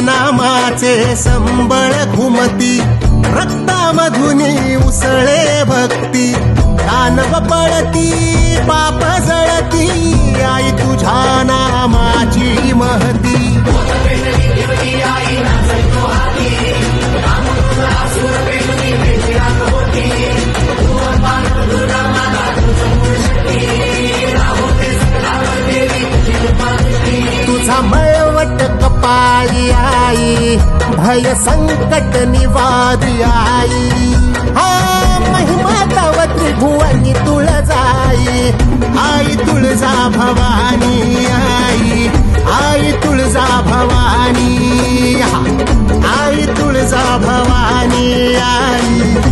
नामाचे संबळ घुमती, रक्तामधुनी उसळे भक्ती, दानव पळती पाप जळती, आई तुझ्या नामाची महती. तुझा मळवट कपाळी आई, भय संकट निवारी आई. हा महिमा तव त्रिभुवनी तुळजाई, आई तुळजा भवानी आई, आई तुळजा भवानी, आई तुळजा भवानी आई.